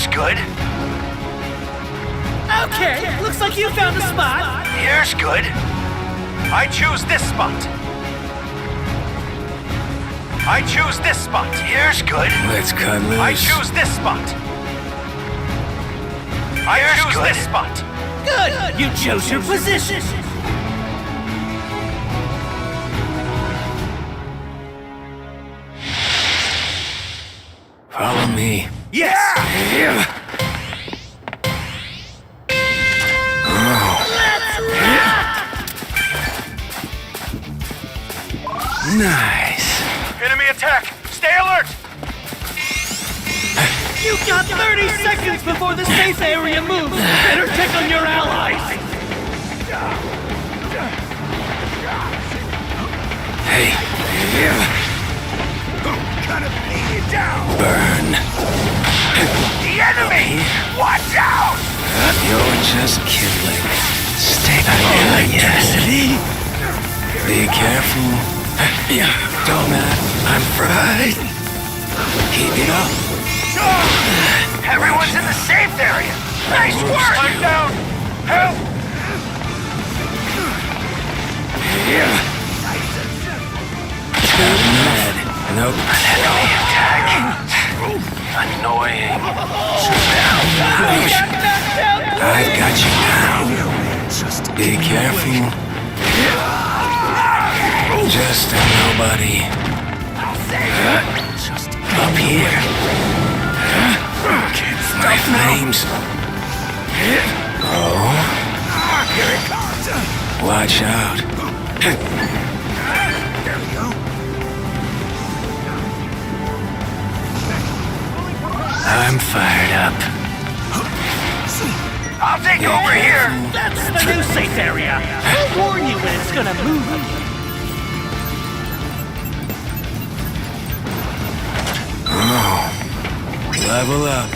Here's good. Okay, looks like you found a spot. Here's good. I choose this spot. I choose this spot. Here's good. Let's cut loose. I choose this spot. I choose this spot. Good, you chose your position. Follow me. Yes! Yeah. Nice. Enemy attack! Stay alert! You got 30 seconds before the safe area moves. Better check on your allies. Hey. Yeah. Gonna beat you down! Burn. The enemy! Watch out! You're just killing. Stay electricity. Be careful. Yeah, don't matter. I'm fried. Keep it up. Everyone's in the safe area! Nice work! I'm down! Help! Yeah. Mad. Nope. An enemy attack. Annoying. Ouch. I've got you now. Be careful. Just a nobody. Up here. My flames. Oh. Here it comes! Watch out. There we go. I'm fired up. I'll take over here! That's the new safe area. I'll warn you when it's gonna move. Level up.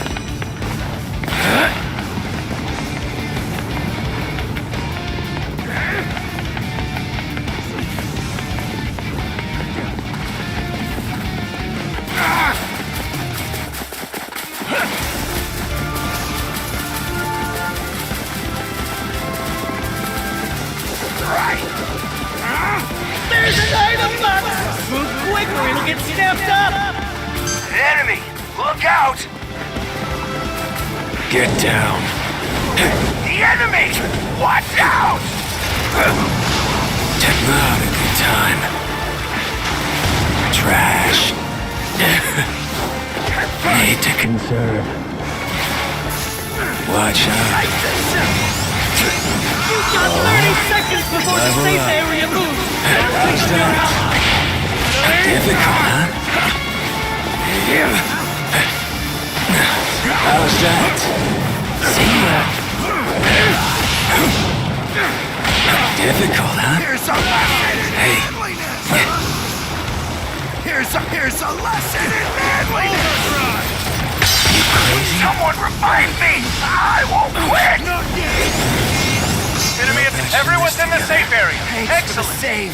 There's an item box! Move quick or it'll get snapped up! Enemy! Look out! Get down. The enemy! Watch out! Technology time. Trash. Need to conserve. Watch out. You got 30 seconds before the Level safe up. area moves. How's that? Difficult, huh? Yeah. How's that? See ya. Difficult, huh? Here's a lesson in Hey. manliness! Here's a lesson in manliness! You crazy? Someone revive me! I won't quit! Enemy, everyone's in the safe area. Excellent. Save.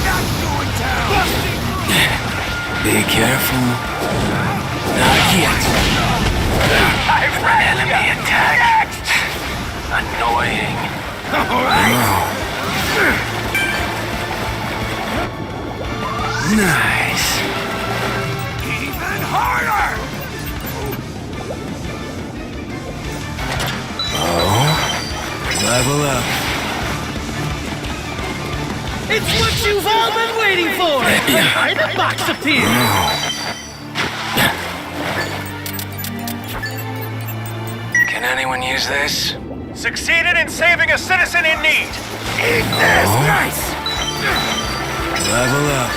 Not going down. Be careful. Not yet. I've read enemy attack. Annoying. Nice. Even harder. Level up. It's what you've all been waiting for! An item box appeared! Can anyone use this? Succeeded in saving a citizen in need. Eat this. Nice. Level up.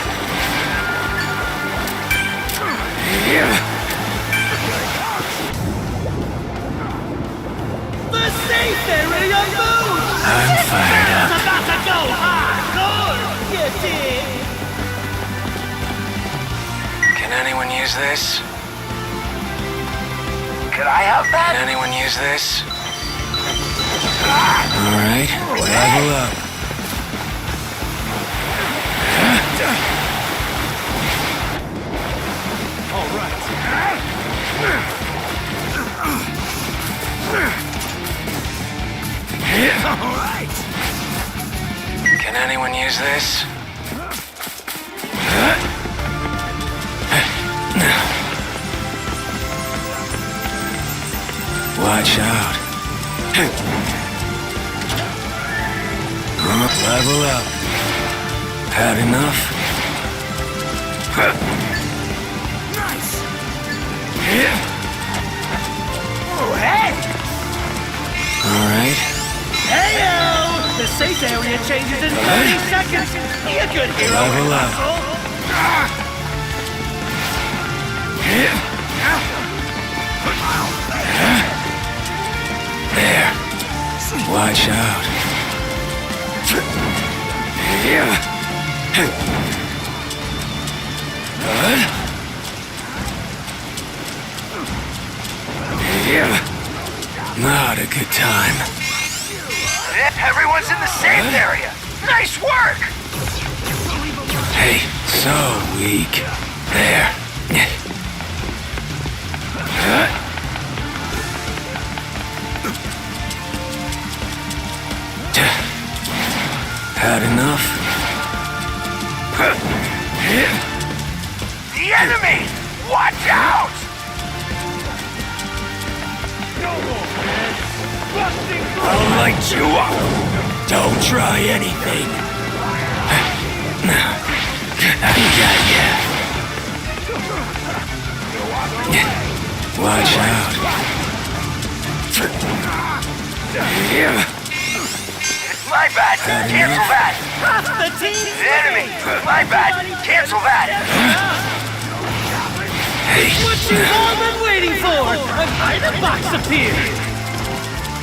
The safe area moves! I'm fired up. It's about to go hardcore! You dig? Can anyone use this? Could I have that? Can anyone use this? Alright, level up. anyone use this? Watch out. Level up. Had enough? Nice. Oh, hey! Alright. Heyo! The safe area changes in 30 seconds! Be a good hero, Level up. Russell! There. Watch out. Not a good time. Everyone's in the safe area. Nice work! Hey, so weak. There. Had enough? The enemy! Watch out! I'll light you up. Don't try anything. I got ya. Watch out. My bad. Cancel that. The team! The enemy. My bad. Cancel that. Hey, What you've all been waiting for! An item box appeared!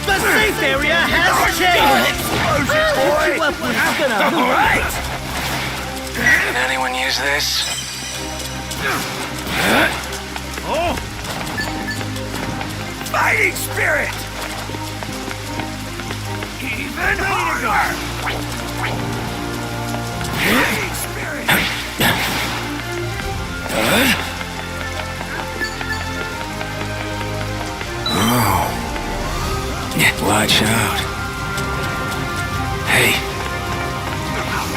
The safe area has changed! Well, if you up when it's gonna move. Right. can anyone use this? Fighting spirit. Even harder. Fighting spirit. Watch out. Hey.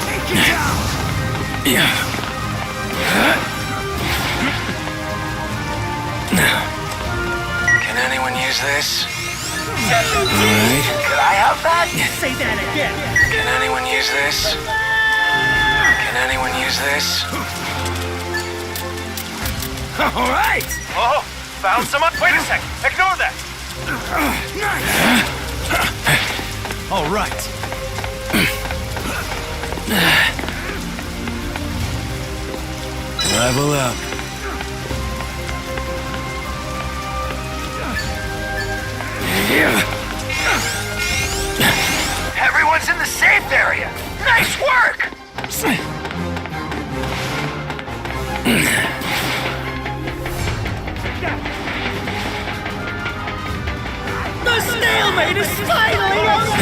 Take it down. Yeah. Can anyone use this? Alright. Could I have that? Say that again! Can anyone use this? Can anyone use this? All right. Oh, found someone. Wait a sec. Ignore that. Nice. All right. Level up. Everyone's in the safe area. Nice work. The stalemate is finally over!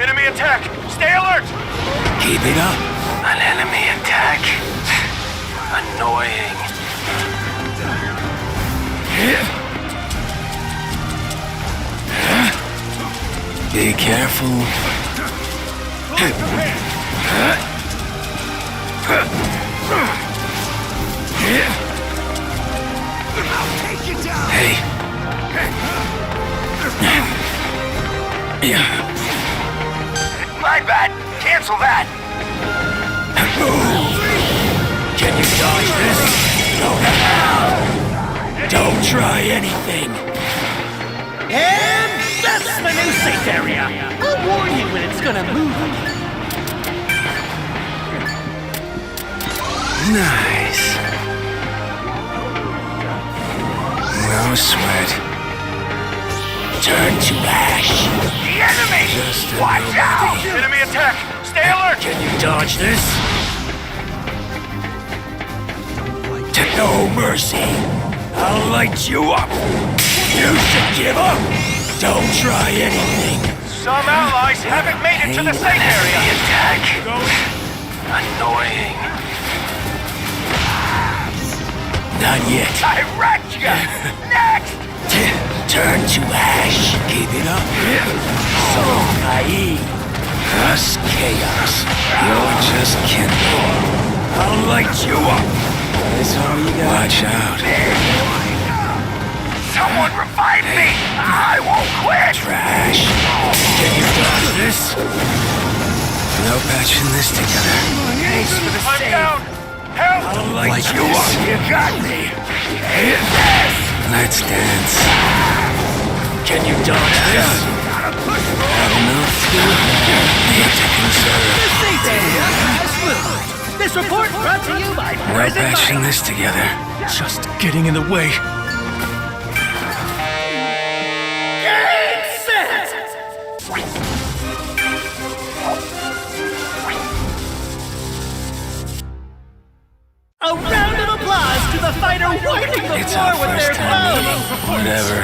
Enemy attack. Stay alert. Keep it up. An enemy attack. Annoying. Be careful. Take it down. Hey. Yeah. My bad. Cancel that. Can you dodge this? No. Don't try anything. And that's the new safe area! I'll warn you when it's gonna move again. Nice. No sweat. Turn to ash. The enemy. Just a Watch nobody. out. Enemy attack. Stay alert. Can you dodge this? To no mercy. I'll light you up. You should give up. Don't try anything. Some allies haven't made it to the safe area. Attack. Annoying. Not yet. I wrecked you. Next. Turn to ash. Keep it up. So naive. just chaos. You're just kindling. I'll light you up. That's all you got. Watch out. Someone revive me! I won't quit! Trash. Can you dodge this? No patching this together. Thanks for the I'm save. down! Help! I'll light Like you this. up. You got me. Yes! Let's dance. Can you dodge this? Have enough to need to conserve. The safe area has moved. This report brought to you by No Present patching Mic. this together. Just getting in the way. A round of applause to the fighter wiping the It's floor our with their first time clothes. meeting. Whatever.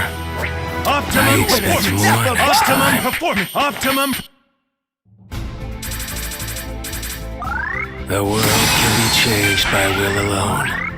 I Optimum expect performance! more next Optimum time. performance! Optimum! The world can be changed by will alone.